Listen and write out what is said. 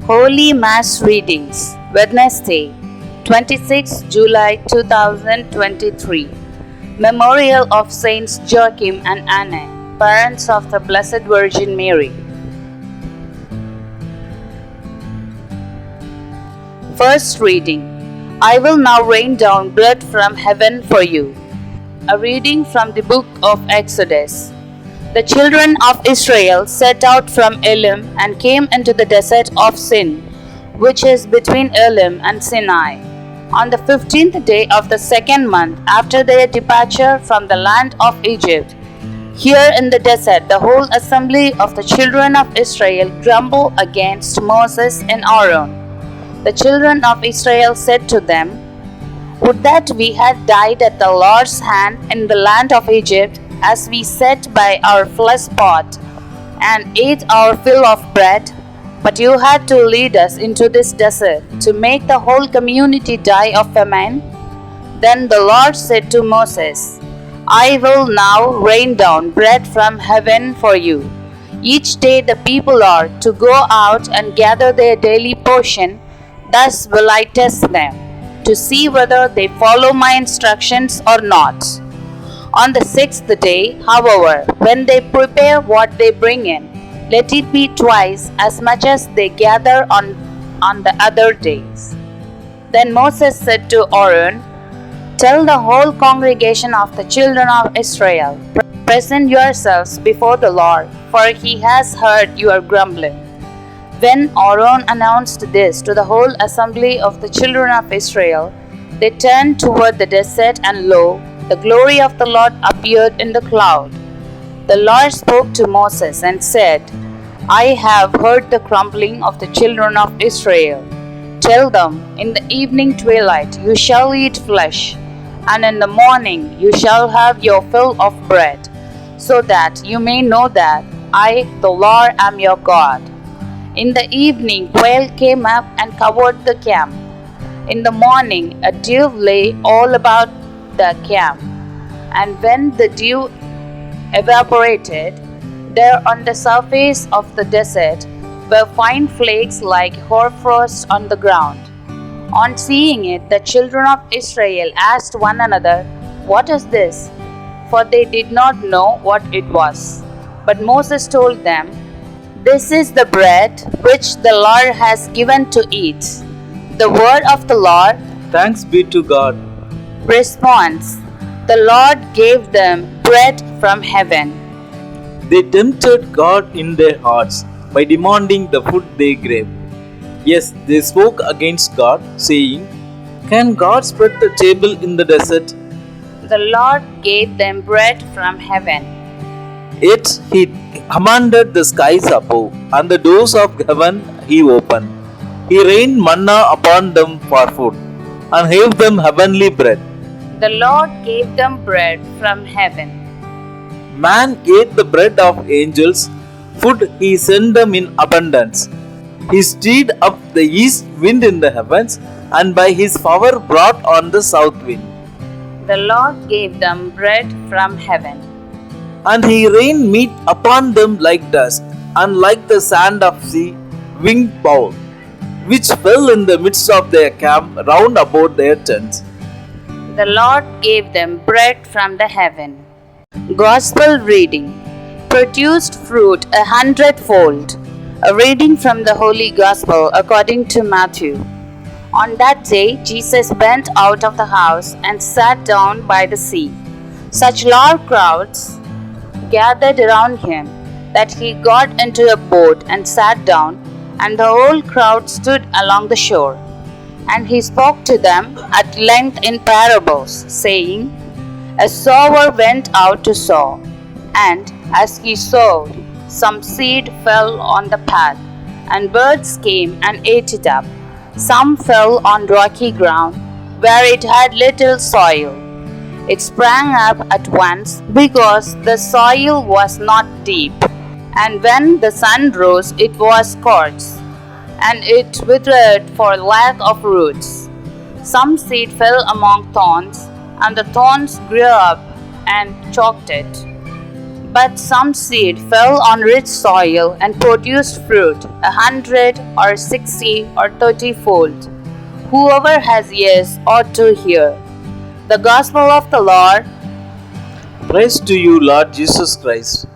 Holy Mass Readings, Wednesday, 26 July 2023. Memorial of Saints Joachim and Anne, parents of the Blessed Virgin Mary. First reading. I will now rain down bread from heaven for you. A reading from the book of Exodus. The children of Israel set out from Elim and came into the desert of Sin, which is between Elim and Sinai, on the 15th day of the second month after their departure from the land of Egypt. Here in the desert, the whole assembly of the children of Israel grumbled against Moses and Aaron. The children of Israel said to them, Would that we had died at the Lord's hand in the land of Egypt, as we sat by our flesh pot and ate our fill of bread. But you had to lead us into this desert to make the whole community die of famine. Then the Lord said to Moses, I will now rain down bread from heaven for you. Each day the people are to go out and gather their daily portion. Thus will I test them, to see whether they follow my instructions or not. On the sixth day, however, when they prepare what they bring in, let it be twice as much as they gather on the other days. Then Moses said to Aaron, Tell the whole congregation of the children of Israel, Present yourselves before the Lord, for he has heard your grumbling. When Aaron announced this to the whole assembly of the children of Israel, they turned toward the desert, and lo, the glory of the Lord appeared in the cloud. The Lord spoke to Moses and said, I have heard the grumbling of the children of Israel. Tell them, in the evening twilight you shall eat flesh, and in the morning you shall have your fill of bread, so that you may know that I, the Lord, am your God. In the evening quail came up and covered the camp. In the morning a dew lay all about the camp, and when the dew evaporated, there on the surface of the desert were fine flakes like hoarfrost on the ground. On seeing it, the children of Israel asked one another, What is this? For they did not know what it was. But Moses told them, This is the bread which the Lord has given to eat. The word of the Lord. Thanks be to God. Response. The Lord gave them bread from heaven. They tempted God in their hearts by demanding the food they craved. Yes, they spoke against God, saying, Can God spread the table in the desert? The Lord gave them bread from heaven. Yet he commanded the skies above, and the doors of heaven he opened. He rained manna upon them for food, and gave them heavenly bread. The Lord gave them bread from heaven. Man ate the bread of angels, food he sent them in abundance. He stirred up the east wind in the heavens, and by his power brought on the south wind. The Lord gave them bread from heaven. And he rained meat upon them like dust, and like the sand of sea, winged fowl, which fell in the midst of their camp round about their tents. The Lord gave them bread from the heaven. Gospel reading. Produced fruit 100-fold. A reading from the Holy Gospel according to Matthew. On that day, Jesus went out of the house and sat down by the sea. Such large crowds gathered around him that he got into a boat and sat down, and the whole crowd stood along the shore. And he spoke to them at length in parables, saying, A sower went out to sow, and as he sowed, some seed fell on the path, and birds came and ate it up. Some fell on rocky ground, where it had little soil. It sprang up at once, because the soil was not deep. And when the sun rose, it was scorched, and it withered for lack of roots. Some seed fell among thorns, and the thorns grew up and choked it. But some seed fell on rich soil and produced fruit 100 or 60 or 30-fold. Whoever has ears ought to hear. The Gospel of the Lord. Praise to you, Lord Jesus Christ.